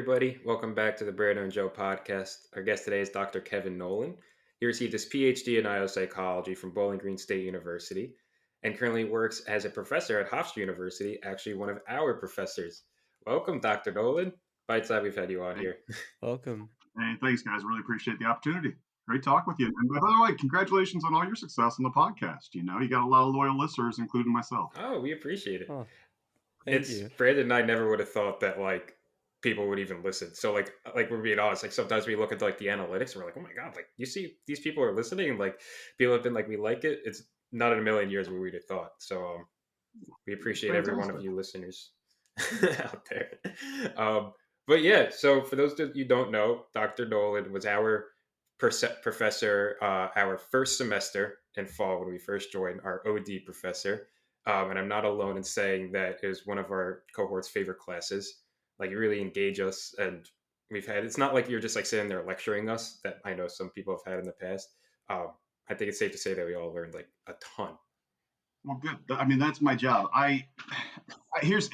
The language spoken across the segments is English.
everybody. Welcome back to the Brando and Joe podcast. Our guest today is Dr. Kevin Nolan. He received his Ph.D. in IO psychology from Bowling Green State University and currently works as a professor at Hofstra University, actually one of our professors. Welcome, Dr. Nolan. By the time we've had you on Hey, here. Welcome. hey, thanks, guys. Really appreciate the opportunity. Great talk with you. And by the way, congratulations on all your success on the podcast. You got a lot of loyal listeners, including myself. Oh, we appreciate it. Oh, thank It's you. Brandon and I never would have thought that people would even listen. So like we're being honest, like sometimes we look at like the analytics and we're like, oh my god, like you see these people are listening and like people have been like we like it. It's not in a million years what we'd have thought. So we appreciate every one of Fantastic. you listeners out there. Um, but yeah, so for those that you don't know, Dr. Nolan was our professor our first semester in fall when we first joined, our OD professor. And I'm not alone in saying that it was one of our cohort's favorite classes. Like, you really engage us, and it's not like you're just like sitting there lecturing us that I know some people have had in the past. Um, I think it's safe to say that we all learned like a ton. Well, good. I mean, that's my job. Here's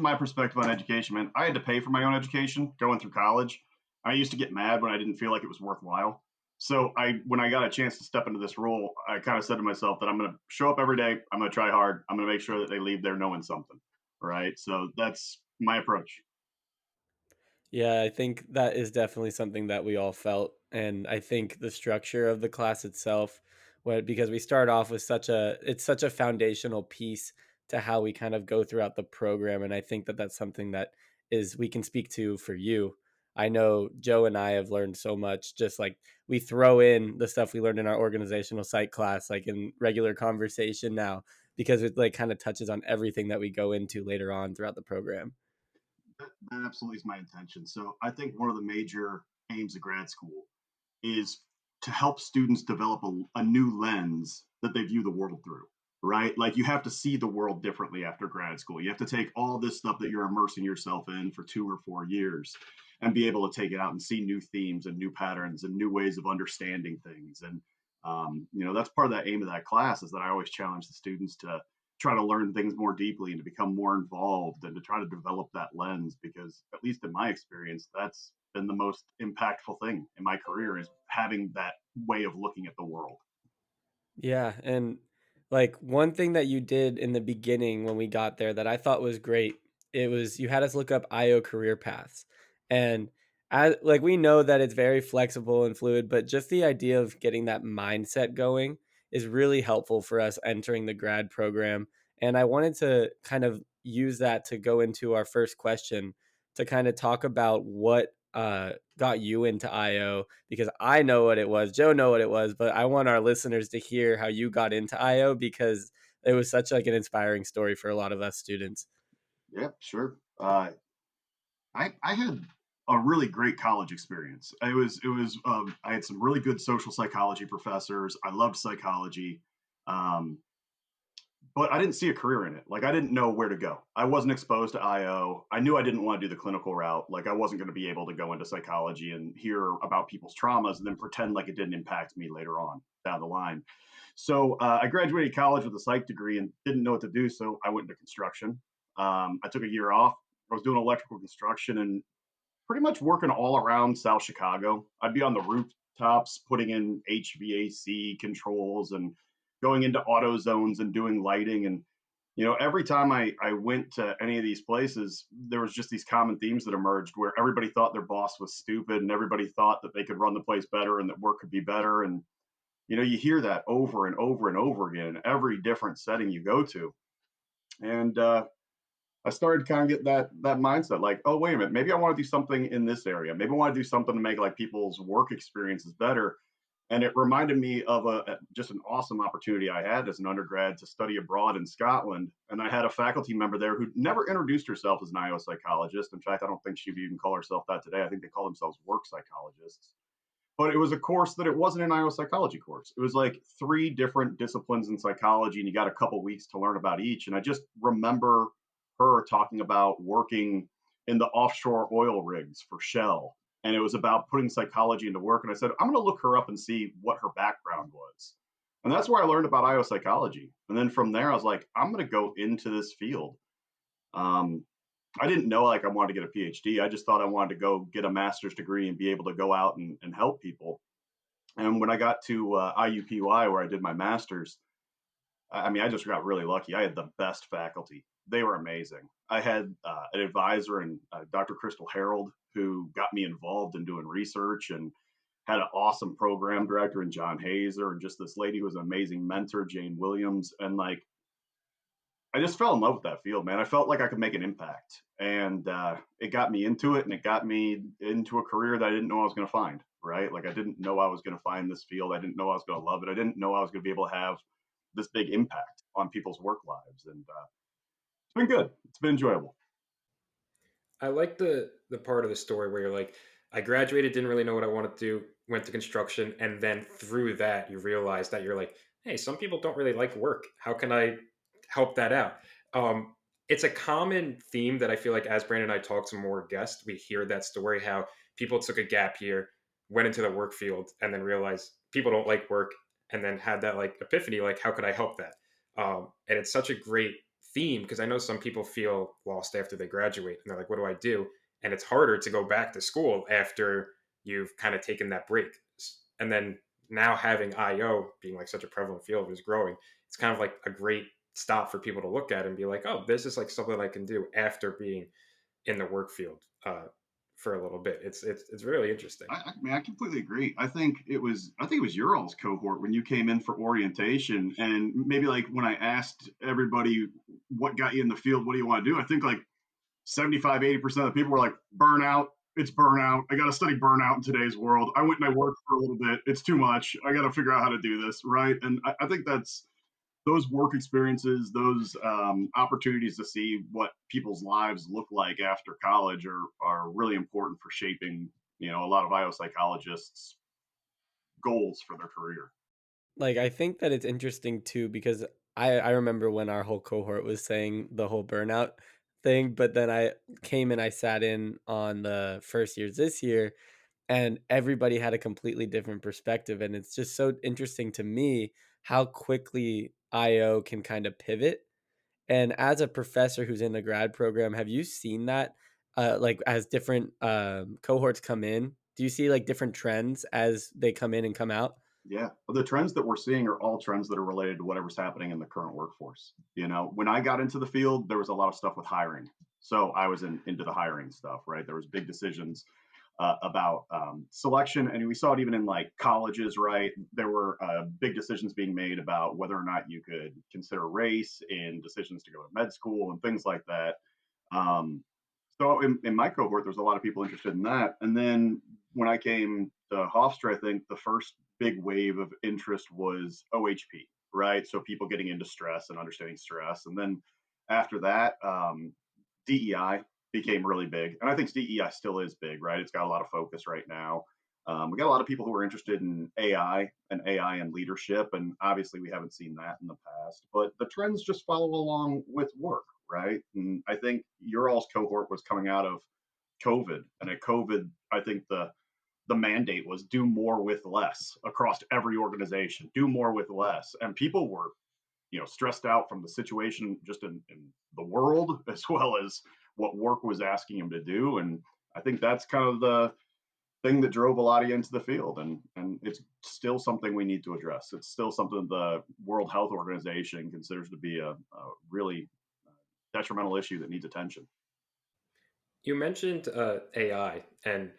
my perspective on education, man. I had to pay for my own education going through college. I used to get mad when I didn't feel like it was worthwhile. So when I got a chance to step into this role, I kind of said to myself that I'm going to show up every day. I'm going to try hard. I'm going to make sure that they leave there knowing something. Right. So that's my approach. Yeah, I think that is definitely something that we all felt. And I think the structure of the class itself, because we start off with it's such a foundational piece to how we kind of go throughout the program. And I think that that's something that we can speak to for you. I know Joe and I have learned so much, just like we throw in the stuff we learned in our organizational psych class, like in regular conversation now, because it like kind of touches on everything that we go into later on throughout the program. That absolutely is my intention. So I think one of the major aims of grad school is to help students develop a new lens that they view the world through, right? Like you have to see the world differently after grad school. You have to take all this stuff that you're immersing yourself in for 2 or 4 years and be able to take it out and see new themes and new patterns and new ways of understanding things. And, that's part of that aim of that class is that I always challenge the students to try to learn things more deeply and to become more involved and to try to develop that lens because at least in my experience that's been the most impactful thing in my career is having that way of looking at the world. Yeah, and like one thing that you did in the beginning when we got there that I thought was great, it was you had us look up IO career paths. And as like we know that it's very flexible and fluid, but just the idea of getting that mindset going is really helpful for us entering the grad program. And I wanted to kind of use that to go into our first question to kind of talk about what got you into IO because I know what it was. Joe know what it was, but I want our listeners to hear how you got into IO because it was such like an inspiring story for a lot of us students. Yeah, sure. I had a really great college experience. I had some really good social psychology professors. I loved psychology. Um, but I didn't see a career in it. Like I didn't know where to go. I wasn't exposed to IO. I knew I didn't want to do the clinical route. Like I wasn't going to be able to go into psychology and hear about people's traumas and then pretend like it didn't impact me later on down the line. So I graduated college with a psych degree and didn't know what to do. So I went into construction. I took a year off. I was doing electrical construction and pretty much working all around South Chicago. I'd be on the rooftops putting in HVAC controls and going into auto zones and doing lighting. And, every time I went to any of these places, there was just these common themes that emerged where everybody thought their boss was stupid and everybody thought that they could run the place better and that work could be better. And, you hear that over and over and over again in every different setting you go to. And I started kind of get that mindset, like, oh wait a minute, maybe I want to do something in this area. Maybe I want to do something to make like people's work experiences better. And it reminded me of just an awesome opportunity I had as an undergrad to study abroad in Scotland. And I had a faculty member there who never introduced herself as an IO psychologist. In fact, I don't think she would even call herself that today. I think they call themselves work psychologists. But it was a course that it wasn't an IO psychology course. It was like 3 different disciplines in psychology, and you got a couple weeks to learn about each. And I just remember her talking about working in the offshore oil rigs for Shell. And it was about putting psychology into work. And I said, I'm going to look her up and see what her background was. And that's where I learned about IO psychology. And then from there, I was like, I'm going to go into this field. Um, I didn't know like I wanted to get a PhD. I just thought I wanted to go get a master's degree and be able to go out and help people. And when I got to IUPUI, where I did my master's, I mean, I just got really lucky. I had the best faculty. They were amazing. I had an advisor and Dr. Crystal Harold, who got me involved in doing research, and had an awesome program director in John Hazer, and just this lady who was an amazing mentor, Jane Williams. And like, I just fell in love with that field, man. I felt like I could make an impact, and it got me into it, and it got me into a career that I didn't know I was going to find. Right? Like, I didn't know I was going to find this field. I didn't know I was going to love it. I didn't know I was going to be able to have this big impact on people's work lives, and it's been good. It's been enjoyable. I like the part of the story where you're like, I graduated, didn't really know what I wanted to do, went to construction, and then through that you realize that you're like, hey, some people don't really like work. How can I help that out? Um, it's a common theme that I feel like as Brandon and I talk to more guests, we hear that story how people took a gap year, went into the work field, and then realized people don't like work, and then had that like epiphany, like how could I help that? And it's such a great theme because I know some people feel lost after they graduate and they're like, what do I do? And it's harder to go back to school after you've kind of taken that break. And then now having IO being like such a prevalent field is growing, it's kind of like a great stop for people to look at and be like, oh, this is like something I can do after being in the work field for a little bit. It's really interesting. I mean, I completely agree. I think it was your all's cohort when you came in for orientation, and maybe like when I asked everybody what got you in the field, what do you want to do? I think like 75, 80% of the people were like, burnout. It's burnout. I got to study burnout in today's world. I went and I worked for a little bit. It's too much. I got to figure out how to do this. Right. And I think that's those work experiences, those opportunities to see what people's lives look like after college are really important for shaping, a lot of biopsychologists' goals for their career. Like, I think that it's interesting too because I remember when our whole cohort was saying the whole burnout thing, but then I came and I sat in on the first years this year, and everybody had a completely different perspective, and it's just so interesting to me how quickly IO can kind of pivot. And as a professor who's in the grad program, have you seen that, like, as different, cohorts come in? Do you see, like, different trends as they come in and come out? Yeah, but the trends that we're seeing are all trends that are related to whatever's happening in the current workforce. When I got into the field, there was a lot of stuff with hiring, so I was into the hiring stuff. Right, there was big decisions about selection, and we saw it even in like colleges. Right, there were big decisions being made about whether or not you could consider race in decisions to go to med school and things like that. Um, so in my cohort, there's a lot of people interested in that. And then when I came to Hofstra, I think the first big wave of interest was OHP, right? So people getting into stress and understanding stress. And then after that, DEI became really big. And I think DEI still is big, right? It's got a lot of focus right now. We got a lot of people who are interested in AI and AI and leadership. And obviously, we haven't seen that in the past. But the trends just follow along with work, right? And I think your all's cohort was coming out of COVID. And at COVID, I think the mandate was do more with less across every organization, do more with less. And people were, stressed out from the situation just in the world as well as what work was asking them to do. And I think that's kind of the thing that drove a lot of you into the field. And it's still something we need to address. It's still something the World Health Organization considers to be a really detrimental issue that needs attention. You mentioned AI, and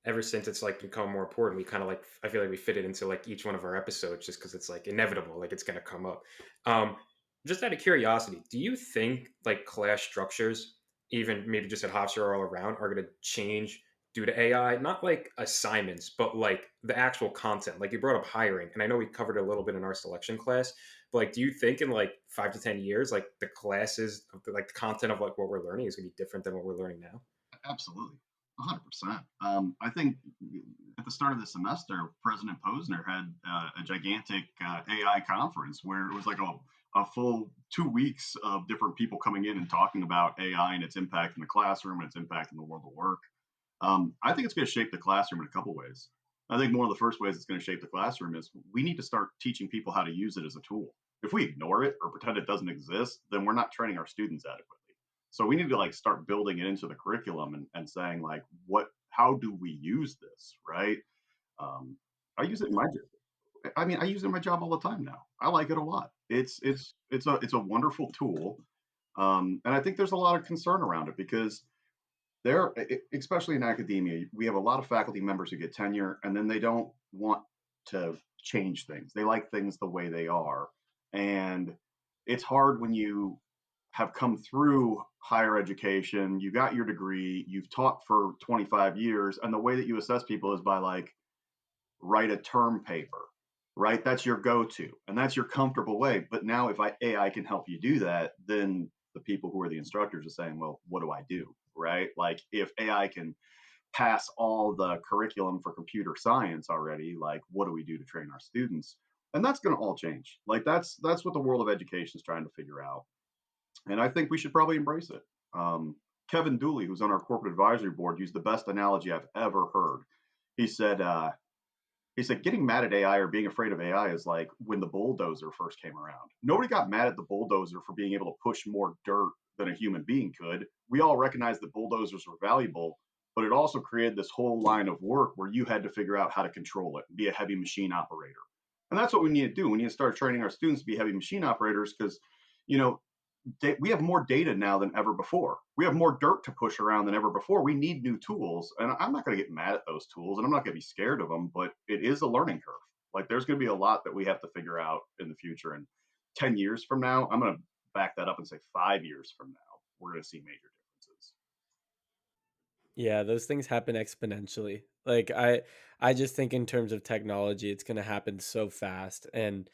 ever since it's like become more important, we kind of like I feel like we fit it into like each one of our episodes just because it's like inevitable, like it's gonna come up. Um, just out of curiosity, do you think like class structures, even maybe just at Hofstra or all around, are gonna change due to AI? Not like assignments, but like the actual content. Like you brought up hiring, and I know we covered it a little bit in our selection class. But like, do you think in like 5 to 10 years, like the classes, like the content of like what we're learning is gonna be different than what we're learning now? Absolutely. 100%. I think at the start of the semester, President Posner had a gigantic AI conference where it was like a full 2 weeks of different people coming in and talking about AI and its impact in the classroom and its impact in the world of work. I think it's going to shape the classroom in a couple ways. I think one of the first ways it's going to shape the classroom is we need to start teaching people how to use it as a tool. If we ignore it or pretend it doesn't exist, then we're not training our students adequately. So we need to like start building it into the curriculum and saying like, how do we use this, right? Um, I use it in my I use it in my job all the time now. I like it a lot. It's a wonderful tool, and I think there's a lot of concern around it because especially in academia, we have a lot of faculty members who get tenure and then they don't want to change things. They like things the way they are, and it's hard when you have come through higher education, you got your degree, you've taught for 25 years, and the way that you assess people is by like write a term paper, right? That's your go-to, and that's your comfortable way. But now, if AI can help you do that, then the people who are the instructors are saying, "Well, what do I do?" Right? Like, if AI can pass all the curriculum for computer science already, like, what do we do to train our students? And that's going to all change. Like, that's what the world of education is trying to figure out, and I think we should probably embrace it. Kevin Dooley, who's on our corporate advisory board, used the best analogy I've ever heard. He said, getting mad at AI or being afraid of AI is like when the bulldozer first came around. Nobody got mad at the bulldozer for being able to push more dirt than a human being could. We all recognized that bulldozers were valuable, but it also created this whole line of work where you had to figure out how to control it, be a heavy machine operator. And that's what we need to do. We need to start training our students to be heavy machine operators because, you know, we have more data now than ever before. We have more dirt to push around than ever before. We need new tools, and I'm not going to get mad at those tools, and I'm not going to be scared of them. But it is a learning curve. Like there's going to be a lot that we have to figure out in the future. And 10 years from now, I'm going to back that up and say 5 years from now, we're going to see major differences. Yeah, those things happen exponentially. Like I just think in terms of technology, it's going to happen so fast. And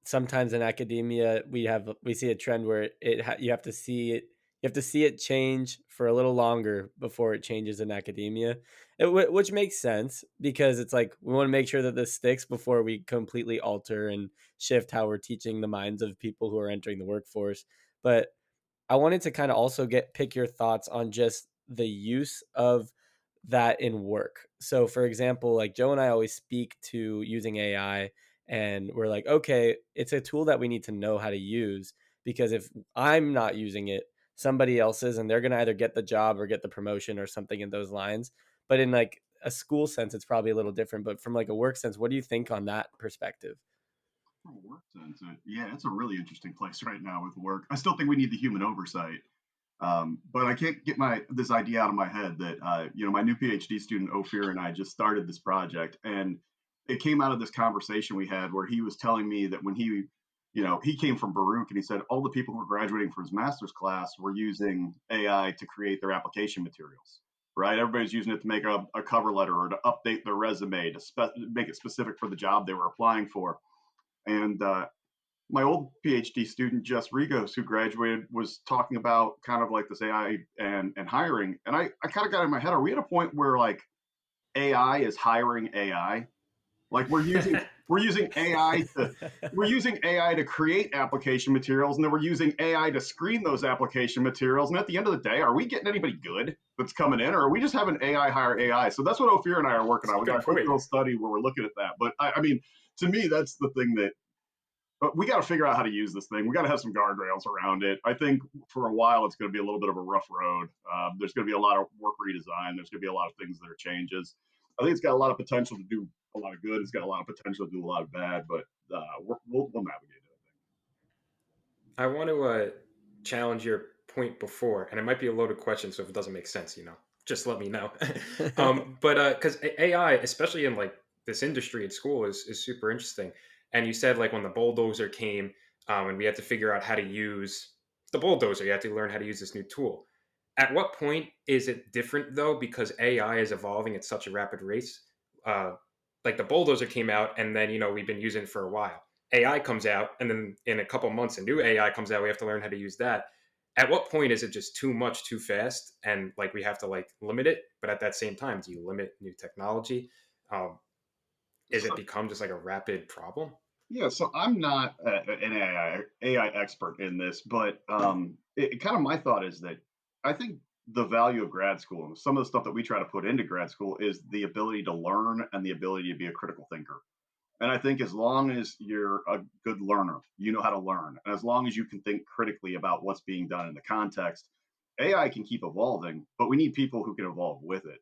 sometimes in academia, we see a trend where you have to see it change for a little longer before it changes in academia, which makes sense because it's like we want to make sure that this sticks before we completely alter and shift how we're teaching the minds of people who are entering the workforce. But I wanted to kind of also pick your thoughts on just the use of that in work. So for example, like Joe and I always speak to using AI and we're like, okay, it's a tool that we need to know how to use because if I'm not using it, somebody else is and they're going to either get the job or get the promotion or something in those lines. But in like a school sense, it's probably a little different, but from like a work sense, what do you think on that perspective? From a work sense, yeah, it's a really interesting place right now with work. I still think we need the human oversight. But I can't get this idea out of my head that my new PhD student Ophir and I just started this project, and it came out of this conversation we had where he was telling me that when he came from Baruch, and he said all the people who were graduating from his master's class were using AI to create their application materials. Right, everybody's using it to make a cover letter or to update their resume to make it specific for the job they were applying for. And my old PhD student, Jess Rigos, who graduated, was talking about kind of like this AI and hiring. And I kind of got in my head, are we at a point where like AI is hiring AI? Like we're using AI to create application materials, and then we're using AI to screen those application materials. And at the end of the day, are we getting anybody good that's coming in, or are we just having AI hire AI? So that's what Ophir and I are working It's on. a We got good a quick point. little study where we're looking at that. But I mean, to me, that's the thing that but we got to figure out how to use this thing. We got to have some guardrails around it. I think for a while it's going to be a little bit of a rough road. There's going to be a lot of work redesign. There's going to be a lot of things that are changes. I think it's got a lot of potential to do a lot of good. It's got a lot of potential to do a lot of bad, but we'll navigate it. I want to challenge your point before, and it might be a loaded question, so if it doesn't make sense, just let me know. But because AI, especially in like this industry at school, is super interesting. And you said like when the bulldozer came, and we had to figure out how to use the bulldozer, you had to learn how to use this new tool. At what point is it different though? Because AI is evolving at such a rapid race. Uh, like the bulldozer came out, and then we've been using it for a while. AI comes out, and then in a couple months, a new AI comes out. We have to learn how to use that. At what point is it just too much, too fast, and like we have to like limit it? But at that same time, do you limit new technology? Um, is it So, become just like a rapid problem? yeah, so I'm not an AI expert in this, but kind of my thought is that I think the value of grad school and some of the stuff that we try to put into grad school is the ability to learn and the ability to be a critical thinker. And I think as long as you're a good learner, you know how to learn. And as long as you can think critically about what's being done in the context, AI can keep evolving, but we need people who can evolve with it.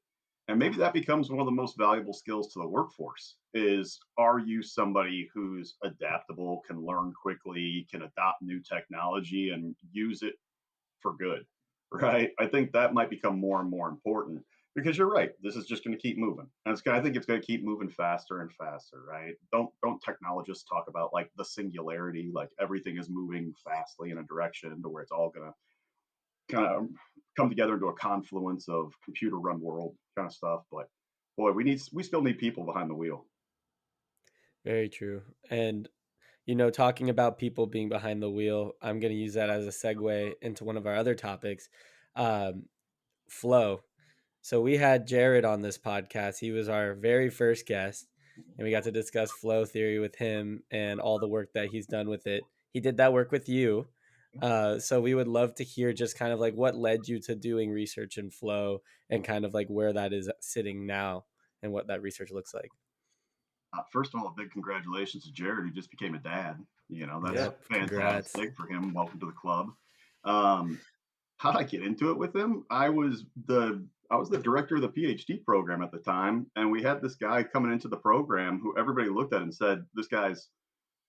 And maybe that becomes one of the most valuable skills to the workforce is, are you somebody who's adaptable, can learn quickly, can adopt new technology and use it for good, right? I think that might become more and more important because you're right. This is just going to keep moving, and I think it's going to keep moving faster and faster, right? Don't technologists talk about like the singularity, like everything is moving fastly in a direction to where it's all going to kind of come together into a confluence of computer run world kind of stuff. But boy, we still need people behind the wheel. Very true. And talking about people being behind the wheel, I'm going to use that as a segue into one of our other topics, um, flow. So we had Jared on this podcast. He was our very first guest, and we got to discuss flow theory with him and all the work that he's done with it. He did that work with you. So we would love to hear just kind of like what led you to doing research in flow and kind of like where that is sitting now and what that research looks like. First of all, a big congratulations to Jared, who just became a dad. You know, that's Yep. Congrats. fantastic for him. Welcome to the club. Um, how did I get into it with him? I was the director of the Ph.D. program at the time, and we had this guy coming into the program who everybody looked at and said, "This guy's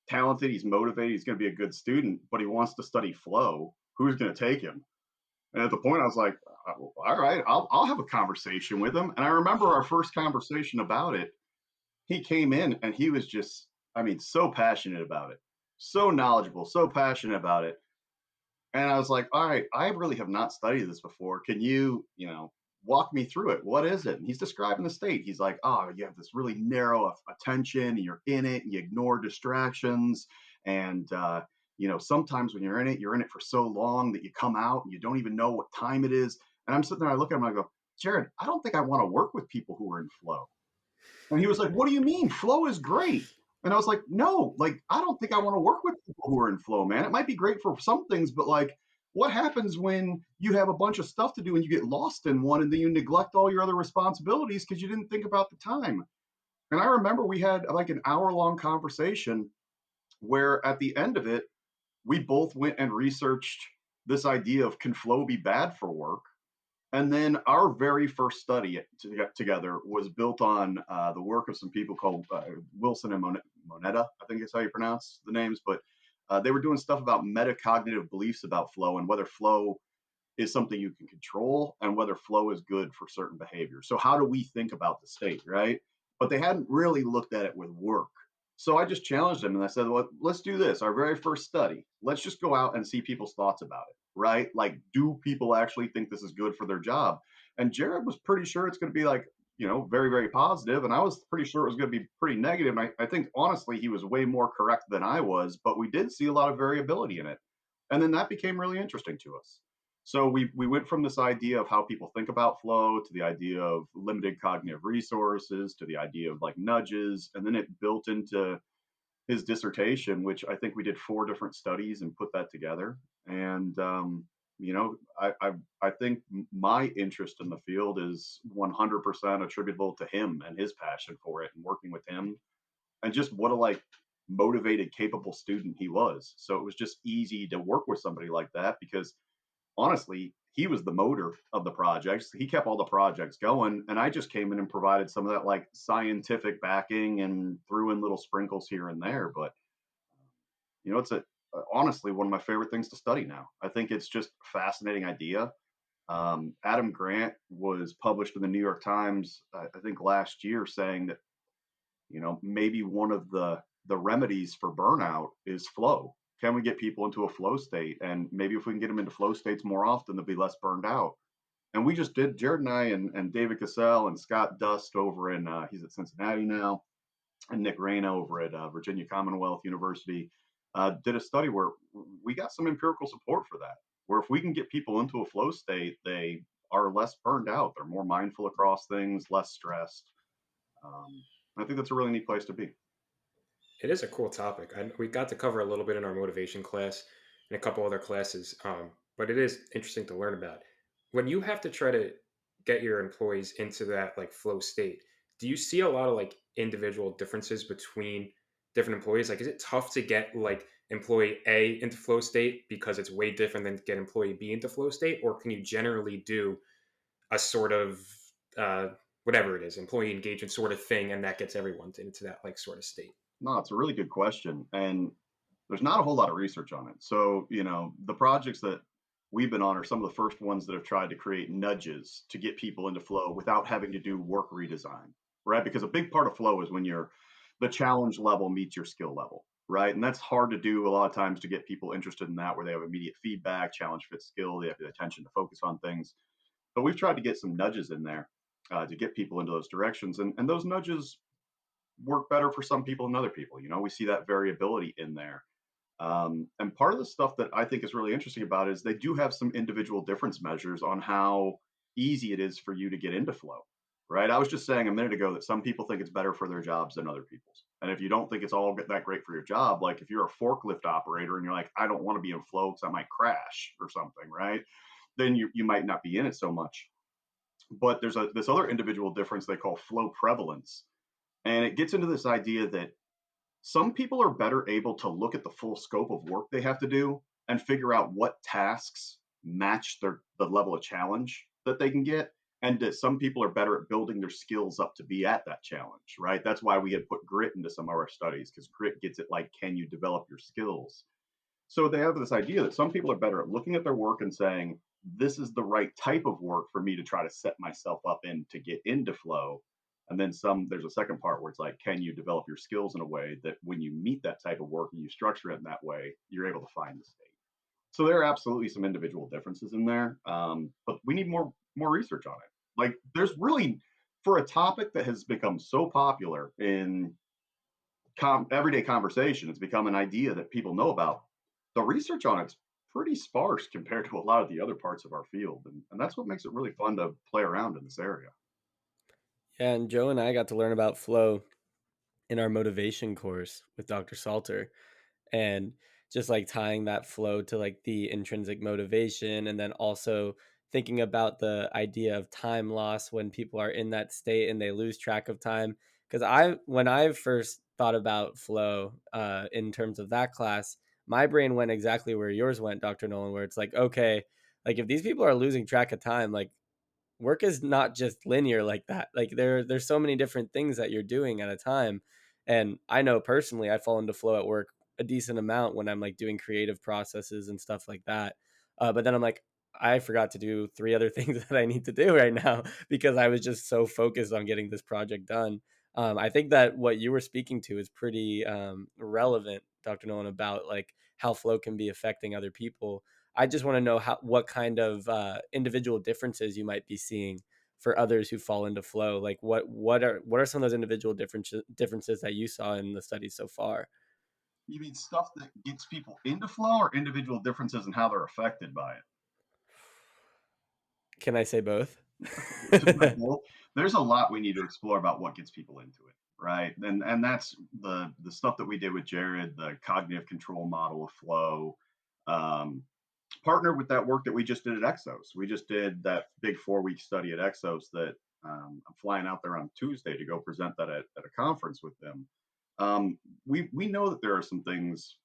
talented. He's motivated. He's going to be a good student, but he wants to study flow. Who's going to take him?" And at the point, I was like, "All right, I'll have a conversation with him." And I remember our first conversation about it. He came in and he was just, I mean, so passionate about it, so knowledgeable, so passionate about it. And I was like, all right, I really have not studied this before. Can you, walk me through it? What is it? And he's describing the state. He's like, oh, you have this really narrow attention and you're in it and you ignore distractions. And, sometimes when you're in it for so long that you come out and you don't even know what time it is. And I'm sitting there, I look at him and I go, Jared, I don't think I want to work with people who are in flow. And he was like, what do you mean? Flow is great. And I was like, no, like, I don't think I want to work with people who are in flow, man. It might be great for some things, but like, what happens when you have a bunch of stuff to do and you get lost in one and then you neglect all your other responsibilities because you didn't think about the time? And I remember we had like an hour long conversation where at the end of it, we both went and researched this idea of, can flow be bad for work? And then our very first study together was built on the work of some people called Wilson and Moneta, I think is how you pronounce the names. But they were doing stuff about metacognitive beliefs about flow and whether flow is something you can control and whether flow is good for certain behaviors. So, how do we think about the state, right? But they hadn't really looked at it with work. So I just challenged them and I said, well, let's do this. Our very first study, let's just go out and see people's thoughts about it, right? Like, do people actually think this is good for their job? And Jared was pretty sure it's going to be like, very, very positive. And I was pretty sure it was going to be pretty negative. And I think honestly, he was way more correct than I was, but we did see a lot of variability in it. And then that became really interesting to us. So we went from this idea of how people think about flow to the idea of limited cognitive resources to the idea of like nudges, and then it built into his dissertation, which I think we did 4 different studies and put that together. And I think my interest in the field is 100% attributable to him and his passion for it and working with him and just what a like motivated, capable student he was. So it was just easy to work with somebody like that because honestly, he was the motor of the projects. He kept all the projects going, and I just came in and provided some of that like scientific backing and threw in little sprinkles here and there. But it's honestly one of my favorite things to study now. I think it's just a fascinating idea. Adam Grant was published in the New York Times, I think last year, saying that maybe one of the remedies for burnout is flow. Can we get people into a flow state? And maybe if we can get them into flow states more often, they'll be less burned out. And we just did, Jared and I and David Cassell and Scott Dust over in, he's at Cincinnati now, and Nick Reyna over at Virginia Commonwealth University, did a study where we got some empirical support for that. Where if we can get people into a flow state, they are less burned out. They're more mindful across things, less stressed. I think that's a really neat place to be. It is a cool topic. We got to cover a little bit in our motivation class and a couple other classes, but it is interesting to learn about. When you have to try to get your employees into that like flow state, do you see a lot of like individual differences between different employees? Like, is it tough to get like employee A into flow state because it's way different than get employee B into flow state, or can you generally do a sort of uh, whatever it is, employee engagement sort of thing, and that gets everyone into that like sort of state? No, it's a really good question. And there's not a whole lot of research on it. So, the projects that we've been on are some of the first ones that have tried to create nudges to get people into flow without having to do work redesign, right? Because a big part of flow is when the challenge level meets your skill level, right? And that's hard to do a lot of times to get people interested in that, where they have immediate feedback, challenge fits skill, they have the attention to focus on things. But we've tried to get some nudges in there to get people into those directions. And those nudges work better for some people than other people. We see that variability in there. And part of the stuff that I think is really interesting about it is they do have some individual difference measures on how easy it is for you to get into flow, right? I was just saying a minute ago that some people think it's better for their jobs than other people's. And if you don't think it's all that great for your job, like if you're a forklift operator and you're like, I don't want to be in flow because I might crash or something, right? Then you might not be in it so much. But there's this other individual difference they call flow prevalence. And it gets into this idea that some people are better able to look at the full scope of work they have to do and figure out what tasks match the level of challenge that they can get, and that some people are better at building their skills up to be at that challenge, right? That's why we had put grit into some of our studies, because grit gets it like, can you develop your skills? So they have this idea that some people are better at looking at their work and saying, this is the right type of work for me to try to set myself up in to get into flow. And then there's a second part where it's like, can you develop your skills in a way that when you meet that type of work and you structure it in that way, you're able to find the state. So there are absolutely some individual differences in there, but we need more research on it. Like, there's really, for a topic that has become so popular in everyday conversation, it's become an idea that people know about. The research on it's pretty sparse compared to a lot of the other parts of our field, and that's what makes it really fun to play around in this area. Yeah, and Joe and I got to learn about flow in our motivation course with Dr. Salter, and just like tying that flow to like the intrinsic motivation, and then also thinking about the idea of time loss when people are in that state and they lose track of time. Because when I first thought about flow in terms of that class, my brain went exactly where yours went, Dr. Nolan, where it's like, okay, like if these people are losing track of time, like work is not just linear like that. Like there's so many different things that you're doing at a time. And I know personally I fall into flow at work a decent amount when I'm like doing creative processes and stuff like that. But then I'm like, I forgot to do three other things that I need to do right now because I was just so focused on getting this project done. I think that what you were speaking to is pretty relevant, Dr. Nolan, about like how flow can be affecting other people. I just want to know what kind of individual differences you might be seeing for others who fall into flow. Like what are some of those individual differences that you saw in the studies so far? You mean stuff that gets people into flow, or individual differences in how they're affected by it? Can I say both? Well, there's a lot we need to explore about what gets people into it, right? And that's the stuff that we did with Jared, the cognitive control model of flow. Um, Partnered with that work that we just did at Exos. We just did that big 4 week study at Exos that I'm flying out there on Tuesday to go present that at a conference with them. We know that there are some things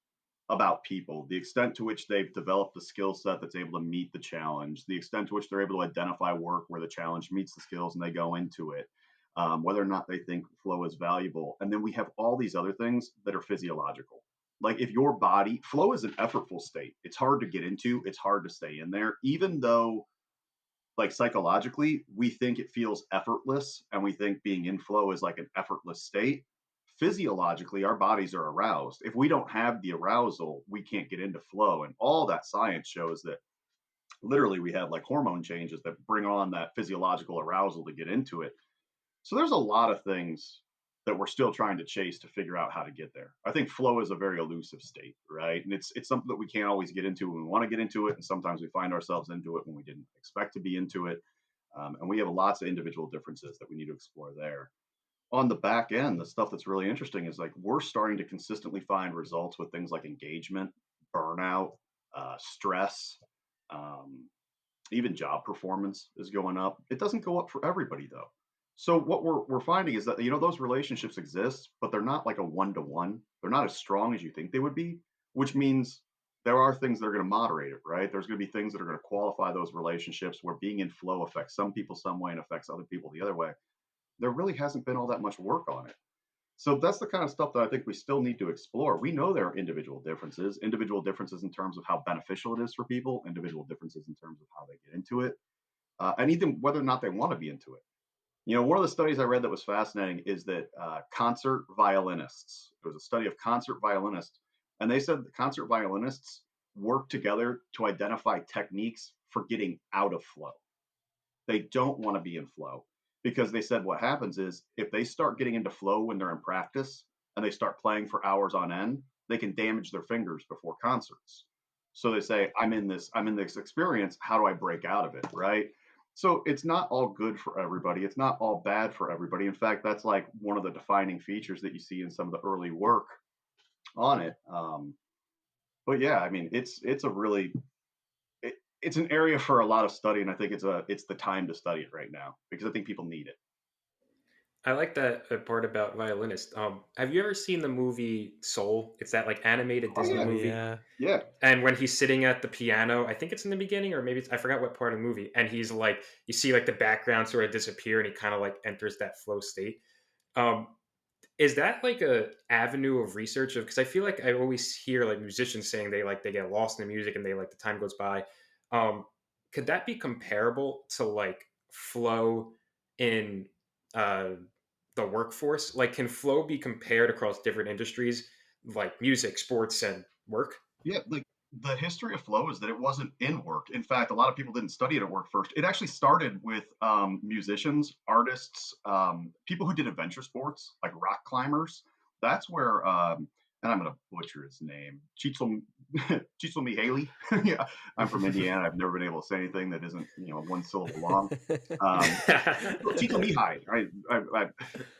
about people, the extent to which they've developed a skill set that's able to meet the challenge, the extent to which they're able to identify work where the challenge meets the skills and they go into it, whether or not they think flow is valuable. And then we have all these other things that are physiological. Like if your body, flow is an effortful state. It's hard to get into, it's hard to stay in there, even though like psychologically, we think it feels effortless and we think being in flow is like an effortless state. Physiologically, our bodies are aroused. If we don't have the arousal, we can't get into flow. And all that science shows that literally we have like hormone changes that bring on that physiological arousal to get into it. So there's a lot of things that we're still trying to chase to figure out how to get there. I think flow is a very elusive state, right? And it's something that we can't always get into when we want to get into it, and sometimes we find ourselves into it when we didn't expect to be into it. And we have lots of individual differences that we need to explore there. On the back end, the stuff that's really interesting is like we're starting to consistently find results with things like engagement, burnout, stress, um, even job performance is going up. It doesn't go up for everybody though. So what we're finding is that those relationships exist, but they're not like a one to one. They're not as strong as you think they would be. which means there are things that are going to moderate it, right? There's going to be things that are going to qualify those relationships where being in flow affects some people some way and affects other people the other way. There really hasn't been all that much work on it. So that's the kind of stuff that I think we still need to explore. We know there are individual differences in terms of how beneficial it is for people, individual differences in terms of how they get into it, and even whether or not they want to be into it. One of the studies I read that was fascinating is that concert violinists, there was a study of concert violinists, and they said the concert violinists work together to identify techniques for getting out of flow. They don't want to be in flow because they said what happens is if they start getting into flow when they're in practice and they start playing for hours on end, they can damage their fingers before concerts. So they say, I'm in this experience. How do I break out of it? Right. So it's not all good for everybody. It's not all bad for everybody. In fact, that's like one of the defining features that you see in some of the early work on it. But yeah, I mean, it's a really it's an area for a lot of study, and I think it's the time to study it right now because I think people need it. I like that part about violinist. Have you ever seen the movie Soul? It's that like animated Oh Disney yeah, Oh movie. yeah. yeah, And when he's sitting at the piano, I think it's in the beginning, or maybe I forgot what part of the movie. And he's like, you see like the background sort of disappear, and he kind of like enters that flow state. Um, is that like a avenue of research? Because I feel like I always hear like musicians saying they get lost in the music and they like the time goes by. Um, could that be comparable to like flow in uh, the workforce? Like, can flow be compared across different industries, like music, sports, and work? yeah. Like the history of flow is that it wasn't in work. In fact, a lot of people didn't study it at work first. It actually started with musicians, artists, people who did adventure sports like rock climbers. That's where, and I'm going to butcher his name, Chichel Mihaly. Yeah, I'm from Indiana. I've never been able to say anything that isn't one syllable long. Um, Tito Mihai.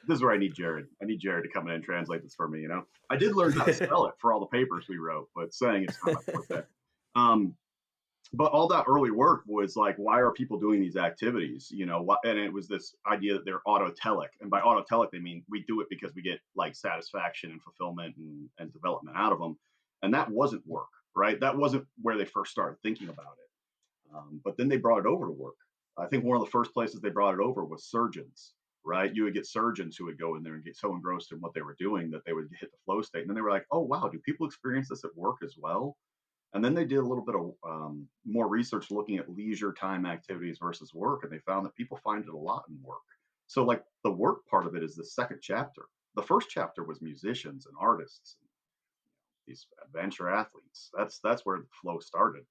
This is where I need Jared. I need Jared to come in and translate this for me. I did learn how to spell it for all the papers we wrote, but saying it's not my forte. Um, but all that early work was like, why are people doing these activities? And it was this idea that they're autotelic, and by autotelic they mean we do it because we get like satisfaction and fulfillment and development out of them, and that wasn't work, right? That wasn't where they first started thinking about it. But then they brought it over to work. I think one of the first places they brought it over was surgeons, right? You would get surgeons who would go in there and get so engrossed in what they were doing that they would hit the flow state. And then they were like, oh, wow, do people experience this at work as well? And then they did a little bit of more research looking at leisure time activities versus work. And they found that people find it a lot in work. So, like, the work part of it is the second chapter. The first chapter was musicians and artists, and these adventure athletes. That's where the flow started.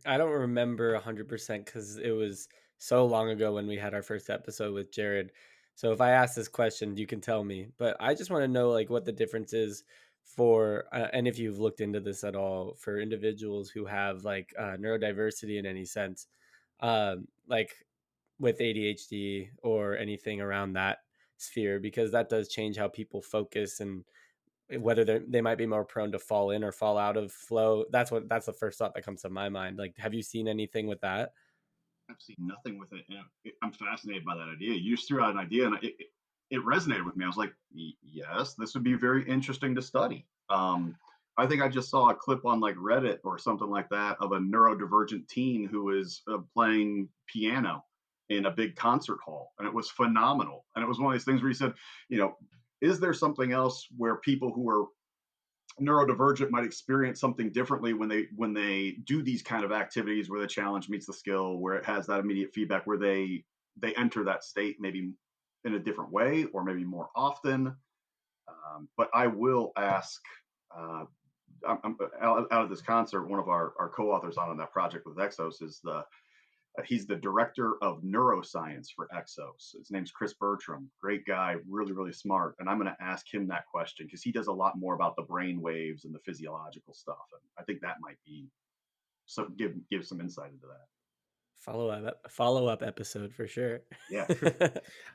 I don't remember 100% because it was so long ago when we had our first episode with Jared. So if I ask this question, you can tell me. But I just want to know like what the difference is for, and if you've looked into this at all, for individuals who have like neurodiversity in any sense, like with ADHD or anything around that sphere, because that does change how people focus and whether they might be more prone to fall in or fall out of flow. That's the first thought that comes to my mind. Like, have you seen anything with that? I've seen nothing with it. I'm fascinated by that idea. You just threw out an idea, and it resonated with me. I was like, yes, this would be very interesting to study. I think I just saw a clip on like Reddit or something like that of a neurodivergent teen who was playing piano in a big concert hall, and it was phenomenal. And it was one of these things where he said, you know, is there something else where people who are neurodivergent might experience something differently when they do these kind of activities where the challenge meets the skill, where it has that immediate feedback, where they enter that state maybe in a different way or maybe more often. But I will ask. I'm out of this concert. One of our co-authors on that project with Exos is he's the director of neuroscience for Exos. His name's Chris Bertram. Great guy, really, really smart. And I'm going to ask him that question because he does a lot more about the brain waves and the physiological stuff. And I think that might be give some insight into that. Follow up episode for sure. Yeah.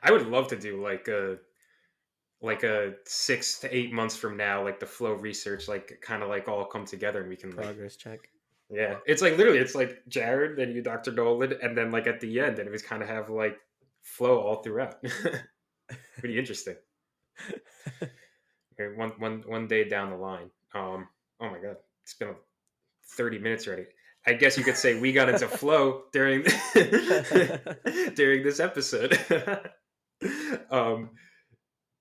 I would love to do like a 6 to 8 months from now, like the flow research, like kind of like all come together and we can like, Progress check. yeah, it's like literally, it's like Jared, then you, Dr. Nolan, and then like at the end, and it was kind of have like flow all throughout. Pretty interesting. Okay, one day down the line. Oh my god, it's been 30 minutes already. I guess you could say we got into flow during during this episode. um,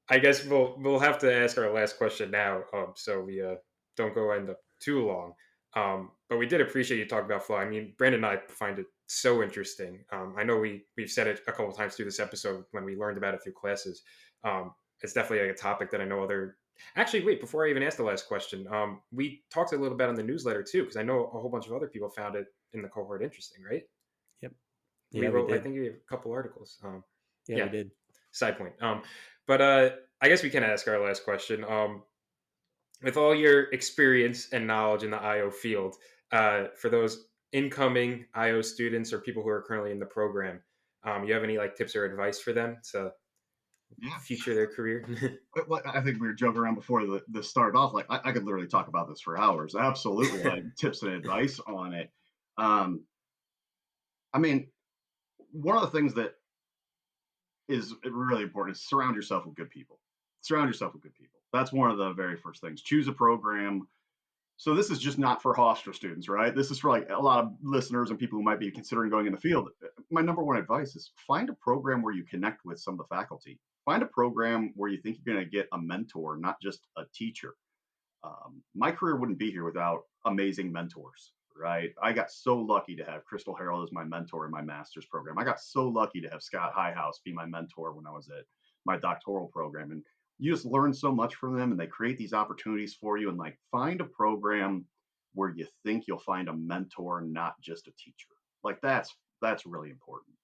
I guess we'll have to ask our last question now, so we don't go end up too long. But we did appreciate you talking about flow. I mean, Brandon and I find it so interesting. I know we've said it a couple of times through this episode when we learned about it through classes. It's definitely like a topic that I know other. Actually, wait, before I even ask the last question, we talked a little bit on the newsletter too, because I know a whole bunch of other people found it in the cohort interesting, right? Yep. We Yeah, we wrote, I did. think, we have a couple articles. Yeah, we Yeah, did. side point. But I guess we can ask our last question. With all your experience and knowledge in the IO field, for those incoming IO students or people who are currently in the program, you have any like tips or advice for them to Yeah. future their career? Well, I think we were joking around before this started off. Like, I could literally talk about this for hours. Absolutely, like tips and advice on it. Um, I mean, one of the things that is really important is surround yourself with good people. Surround yourself with good people. That's one of the very first things. Choose a program. So this is just not for Hofstra students, right? This is for like a lot of listeners and people who might be considering going in the field. My number one advice is find a program where you connect with some of the faculty. Find a program where you think you're going to get a mentor, not just a teacher. My career wouldn't be here without amazing mentors, right? I got so lucky to have Crystal Harrell as my mentor in my master's program. I got so lucky to have Scott Highhouse be my mentor when I was at my doctoral program. And you just learn so much from them, and they create these opportunities for you. And like, find a program where you think you'll find a mentor, not just a teacher. Like, that's really important.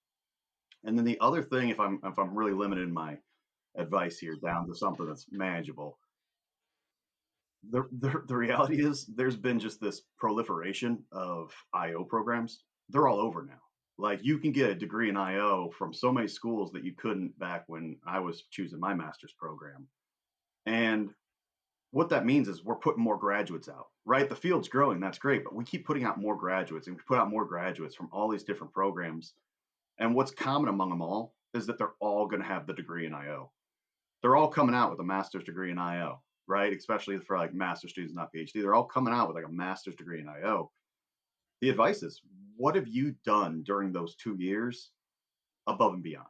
And then the other thing, if I'm really limited in my advice here down to something that's manageable, the reality is there's been just this proliferation of IO programs. They're all over now. Like, you can get a degree in IO from so many schools that you couldn't back when I was choosing my master's program. And what that means is we're putting more graduates out, right? The field's growing, that's great, but we keep putting out more graduates, and we put out more graduates from all these different programs. And what's common among them all is that they're all going to have the degree in IO. They're all coming out with a master's degree in IO, right? Especially for like master's students, not PhD. They're all coming out with like a master's degree in IO. The advice is, what have you done during those 2 years above and beyond?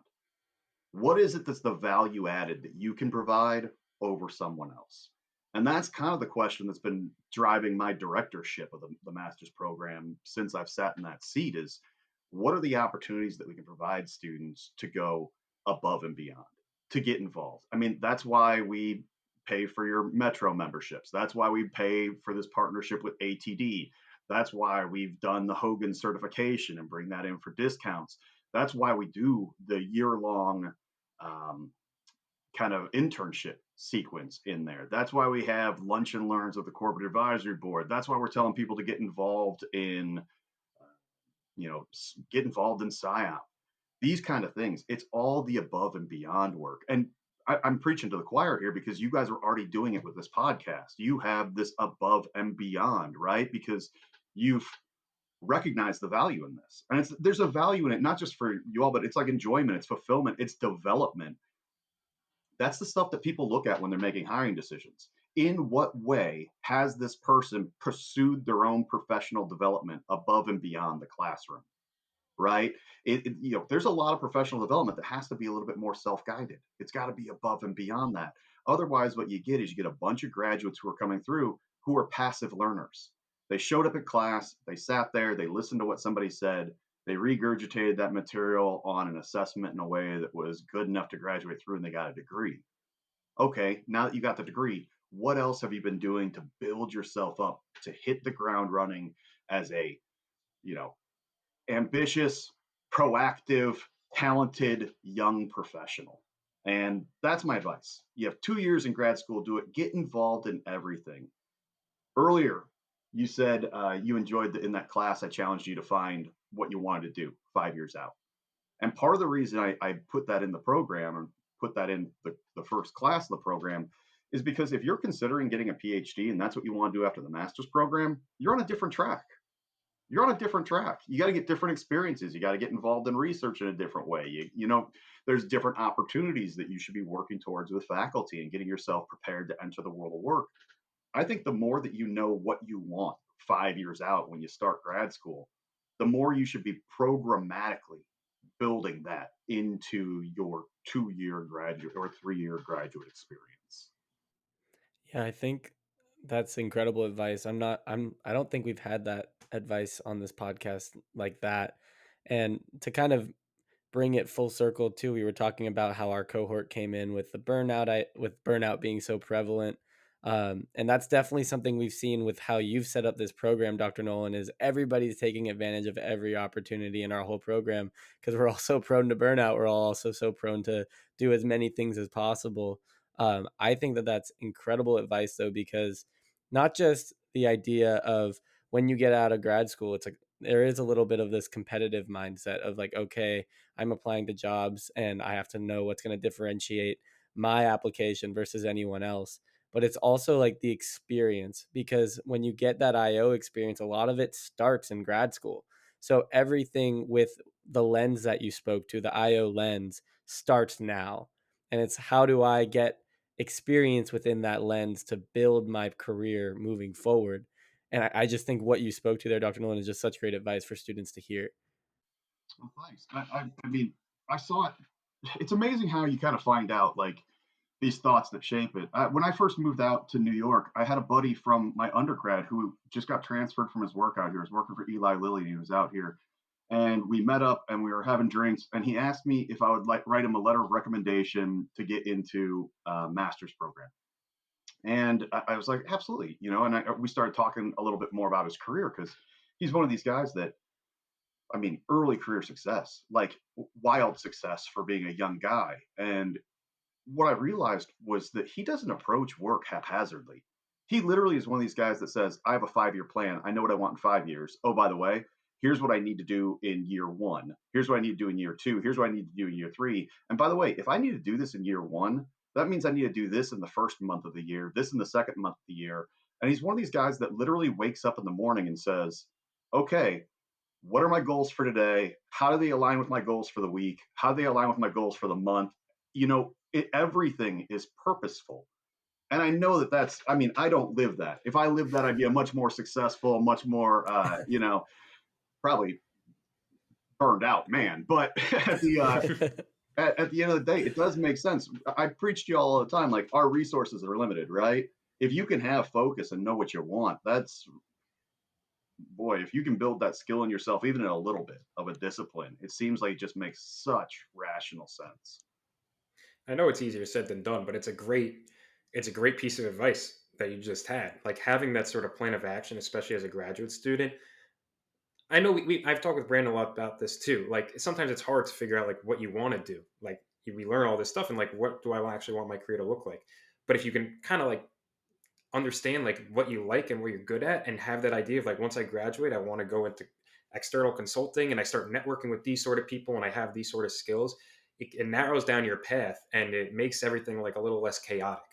What is it that's the value added that you can provide over someone else? And that's kind of the question that's been driving my directorship of the master's program since I've sat in that seat is, what are the opportunities that we can provide students to go above and beyond, to get involved? I mean, that's why we pay for your Metro memberships. That's why we pay for this partnership with ATD. That's why we've done the Hogan certification and bring that in for discounts. That's why we do the year-long um, kind of internship sequence in there. That's why we have lunch and learns with the corporate advisory board. That's why we're telling people to get involved in, get involved in PSYOP. These kind of things. It's all the above and beyond work. And I'm preaching to the choir here because you guys are already doing it with this podcast. You have this above and beyond, right? Because you've recognized the value in this. And there's a value in it, not just for you all, but it's like enjoyment, it's fulfillment, it's development. That's the stuff that people look at when they're making hiring decisions. In what way has this person pursued their own professional development above and beyond the classroom? Right? There's a lot of professional development that has to be a little bit more self-guided. It's got to be above and beyond that. Otherwise, what you get is you get a bunch of graduates who are coming through who are passive learners. They showed up at class, they sat there, they listened to what somebody said, they regurgitated that material on an assessment in a way that was good enough to graduate through, and they got a degree. Okay, now that you got the degree, what else have you been doing to build yourself up to hit the ground running as a, you know, ambitious, proactive, talented young professional? And that's my advice. You have 2 years in grad school, do it, get involved in everything. Earlier, you said you enjoyed in that class, I challenged you to find what you wanted to do 5 years out. And part of the reason I put that in the program and put that in the first class of the program is because if you're considering getting a PhD and that's what you want to do after the master's program, you're on a different track. You're on a different track. You got to get different experiences. You got to get involved in research in a different way. There's different opportunities that you should be working towards with faculty and getting yourself prepared to enter the world of work. I think the more that you know what you want 5 years out when you start grad school, the more you should be programmatically building that into your 2 year graduate or 3 year graduate experience. Yeah, I think that's incredible advice. I don't think we've had that advice on this podcast like that. And to kind of bring it full circle too, we were talking about how our cohort came in with the burnout, with burnout being so prevalent. And that's definitely something we've seen with how you've set up this program, Dr. Nolan, is everybody's taking advantage of every opportunity in our whole program because we're all so prone to burnout. We're all also so prone to do as many things as possible. I think that that's incredible advice though, because not just the idea of when you get out of grad school, it's like there is a little bit of this competitive mindset of like, okay, I'm applying to jobs and I have to know what's going to differentiate my application versus anyone else. But it's also like the experience because when you get that IO experience, a lot of it starts in grad school. So everything with the lens that you spoke to, the IO lens, starts now. And it's how do I get experience within that lens to build my career moving forward? And I just think what you spoke to there, Dr. Nolan, is just such great advice for students to hear. Well, thanks. I mean, I saw it. It's amazing how you kind of find out like these thoughts that shape it. When I first moved out to New York, I had a buddy from my undergrad who just got transferred from his work out here. He was working for Eli Lilly. And he was out here, and we met up and we were having drinks. And he asked me if I would like write him a letter of recommendation to get into a master's program. And I was like, absolutely, you know. And we started talking a little bit more about his career because he's one of these guys that I mean, early career success, like wild success for being a young guy. And what I realized was that he doesn't approach work haphazardly. He literally is one of these guys that says, I have a 5 year plan. I know what I want in 5 years. Oh, by the way, here's what I need to do in year one. Here's what I need to do in year two. Here's what I need to do in year three. And by the way, if I need to do this in year one, that means I need to do this in the first month of the year, this in the second month of the year. And he's one of these guys that literally wakes up in the morning and says, okay, what are my goals for today? How do they align with my goals for the week? How do they align with my goals for the month? You know, everything is purposeful. And I know that I mean, I don't live that. If I lived that, I'd be a much more successful, much more, probably burned out man. But at at the end of the day, it does make sense. I preach to you all the time, like our resources are limited, right? If you can have focus and know what you want, that's boy, if you can build that skill in yourself, even in a little bit of a discipline, it seems like it just makes such rational sense. I know it's easier said than done, but it's a great piece of advice that you just had. Like having that sort of plan of action, especially as a graduate student. I know I've talked with Brandon a lot about this too. Like sometimes it's hard to figure out like what you want to do. Like we learn all this stuff and like what do I actually want my career to look like? But if you can kind of like understand like what you like and what you're good at and have that idea of like once I graduate, I want to go into external consulting and I start networking with these sort of people and I have these sort of skills, it narrows down your path and it makes everything like a little less chaotic.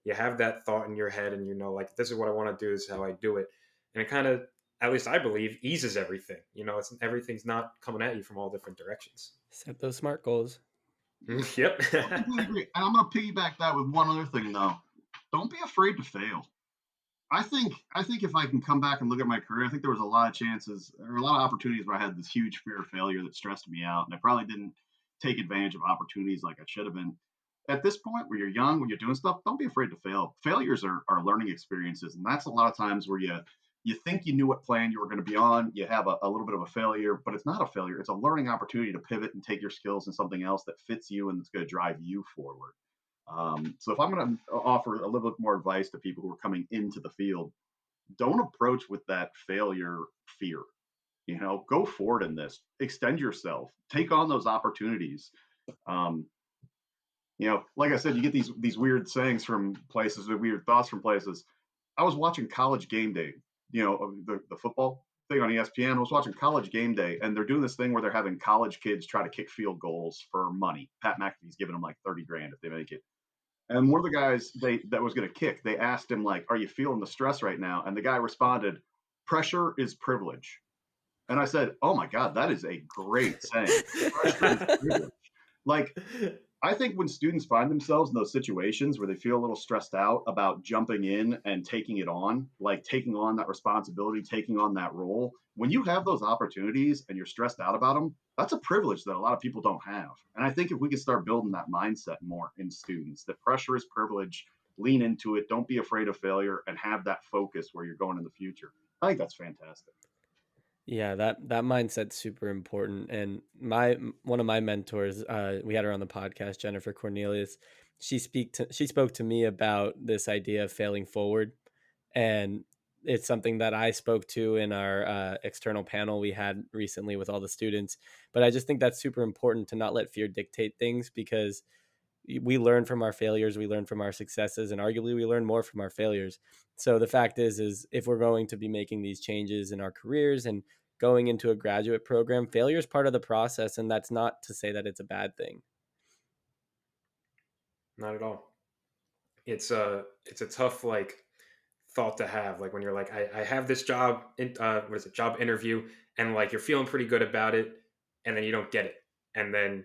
You have that thought in your head and you know like this is what I want to do, this is how I do it. And it kind of, at least I believe, eases everything. You know, it's everything's not coming at you from all different directions. Set those SMART goals. Yep. I completely agree. And I'm going to piggyback that with one other thing, though. Don't be afraid to fail. I think if I can come back and look at my career, I think there was a lot of chances or a lot of opportunities where I had this huge fear of failure that stressed me out, and I probably didn't take advantage of opportunities like I should have been. At this point, where you're young, when you're doing stuff, don't be afraid to fail. Failures are learning experiences, and that's a lot of times where you think you knew what plan you were going to be on. You have a little bit of a failure, but it's not a failure. It's a learning opportunity to pivot and take your skills in something else that fits you and that's going to drive you forward. So if I'm going to offer a little bit more advice to people who are coming into the field, don't approach with that failure fear. You know, go forward in this, extend yourself, take on those opportunities. Um, you know, like I said, you get these weird sayings from places, the weird thoughts from places. I was watching College Game Day, you know, the football thing on ESPN. I was watching College Game Day, and they're doing this thing where they're having college kids try to kick field goals for money. Pat McAfee's giving them like 30 grand if they make it. And one of the guys that was going to kick, they asked him like, "Are you feeling the stress right now?" And the guy responded, "Pressure is privilege." And I said, "Oh my God, that is a great saying. Pressure is privilege." Like I think when students find themselves in those situations where they feel a little stressed out about jumping in and taking it on, like taking on that responsibility, taking on that role, when you have those opportunities and you're stressed out about them, that's a privilege that a lot of people don't have. And I think if we can start building that mindset more in students, that pressure is privilege, lean into it, don't be afraid of failure, and have that focus where you're going in the future. I think that's fantastic. Yeah, that mindset's super important. And one of my mentors, we had her on the podcast, Jennifer Cornelius. She spoke to me about this idea of failing forward, and it's something that I spoke to in our external panel we had recently with all the students. But I just think that's super important to not let fear dictate things, because we learn from our failures, we learn from our successes, and arguably we learn more from our failures. So the fact is if we're going to be making these changes in our careers and going into a graduate program, failure is part of the process, and that's not to say that it's a bad thing. Not at all. It's a tough like thought to have, like when you're like, I have this job in what is it, job interview, and like you're feeling pretty good about it, and then you don't get it. And then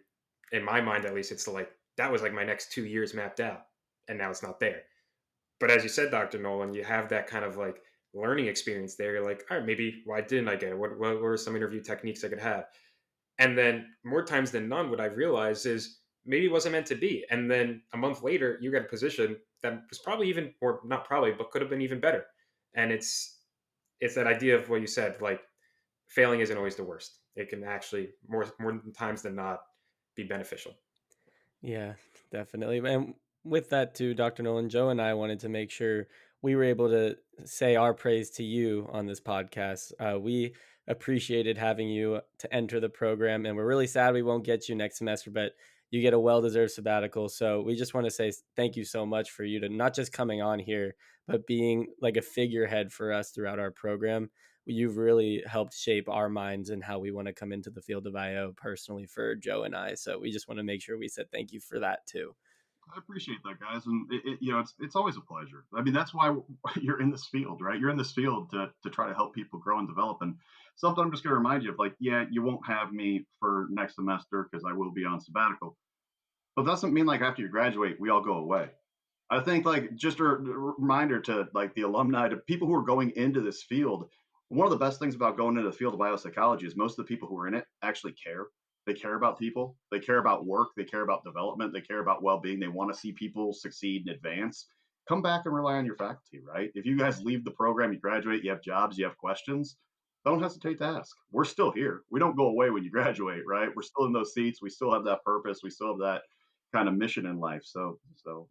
in my mind at least, it's like that was like my next 2 years mapped out, and now it's not there. But as you said, Dr. Nolan, you have that kind of like learning experience there. You're like, all right, maybe why didn't I get it? What were some interview techniques I could have? And then more times than none, what I realized is maybe it wasn't meant to be. And then a month later, you get a position that was probably even, or not probably, but could have been even better. And it's that idea of what you said, like failing isn't always the worst. It can actually more times than not be beneficial. Yeah, definitely. And with that too, Dr. Nolan, Joe and I wanted to make sure we were able to say our praise to you on this podcast. We appreciated having you to enter the program, and we're really sad we won't get you next semester, but you get a well-deserved sabbatical. So we just want to say thank you so much for you to not just coming on here, but being like a figurehead for us throughout our program. You've really helped shape our minds and how we want to come into the field of IO personally for Joe and I. So we just want to make sure we said thank you for that too. I appreciate that, guys, and it's always a pleasure. I mean, that's why you're in this field, right? You're in this field to try to help people grow and develop. And something I'm just going to remind you of, like, yeah, you won't have me for next semester because I will be on sabbatical, but that doesn't mean like after you graduate, we all go away. I think like just a reminder to like the alumni, to people who are going into this field. One of the best things about going into the field of biopsychology is most of the people who are in it actually care. They care about people. They care about work. They care about development. They care about well-being. They want to see people succeed and advance. Come back and rely on your faculty, right? If you guys leave the program, you graduate, you have jobs, you have questions, don't hesitate to ask. We're still here. We don't go away when you graduate, right? We're still in those seats. We still have that purpose. We still have that kind of mission in life. So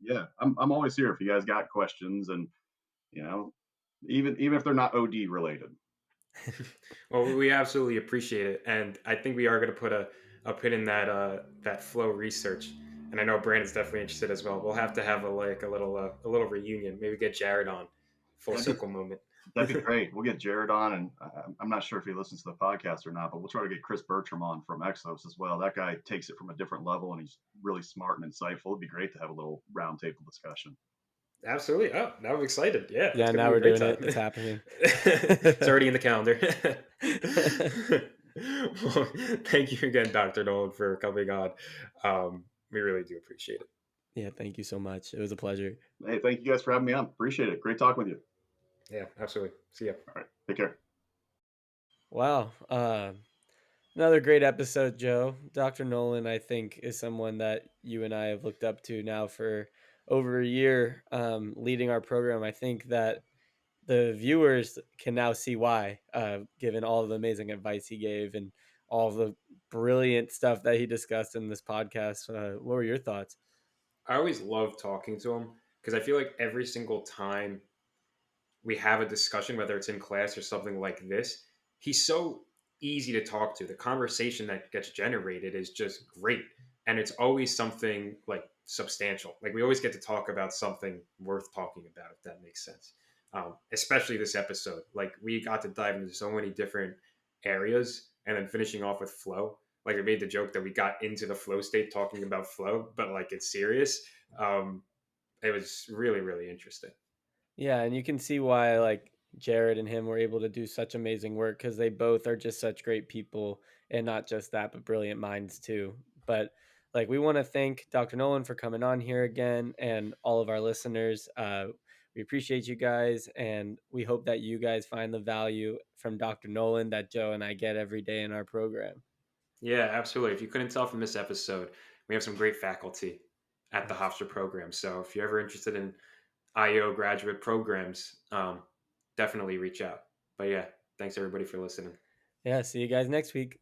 yeah, I'm always here if you guys got questions, and you know, even if they're not OD related. Well, we absolutely appreciate it, and I think we are going to put a pin in that that flow research. And I know Brandon's definitely interested as well. We'll have to have a little reunion. Maybe get Jared on, full That'd be circle moment. that'd be great. We'll get Jared on, and I'm not sure if he listens to the podcast or not, but we'll try to get Chris Bertram on from Exos as well. That guy takes it from a different level, and he's really smart and insightful. It'd be great to have a little roundtable discussion. Absolutely. Oh, now I'm excited. Yeah, that's Yeah, gonna now be a we're great doing time. it. It's happening. It's already in the calendar. Well, thank you again, Dr. Nolan, for coming on. We really do appreciate it. Yeah, thank you so much. It was a pleasure. Hey, thank you guys for having me on. Appreciate it. Great talking with you. Yeah, absolutely. See ya. All right, take care. Wow. Another great episode, Joe. Dr. Nolan, I think, is someone that you and I have looked up to now for over a year, leading our program. I think that the viewers can now see why, given all of the amazing advice he gave and all of the brilliant stuff that he discussed in this podcast. What were your thoughts? I always love talking to him because I feel like every single time we have a discussion, whether it's in class or something like this, he's so easy to talk to. The conversation that gets generated is just great. And it's always something like substantial. Like we always get to talk about something worth talking about, if that makes sense. Especially this episode. Like we got to dive into so many different areas and then finishing off with flow. Like I made the joke that we got into the flow state talking about flow, but like it's serious. Um, it was really, really interesting. Yeah, and you can see why like Jared and him were able to do such amazing work, because they both are just such great people, and not just that, but brilliant minds too. But like we want to thank Dr. Nolan for coming on here again, and all of our listeners. We appreciate you guys, and we hope that you guys find the value from Dr. Nolan that Joe and I get every day in our program. Yeah, absolutely. If you couldn't tell from this episode, we have some great faculty at the Yes. Hofstra program. So if you're ever interested in IO graduate programs, definitely reach out. But yeah, thanks everybody for listening. Yeah. See you guys next week.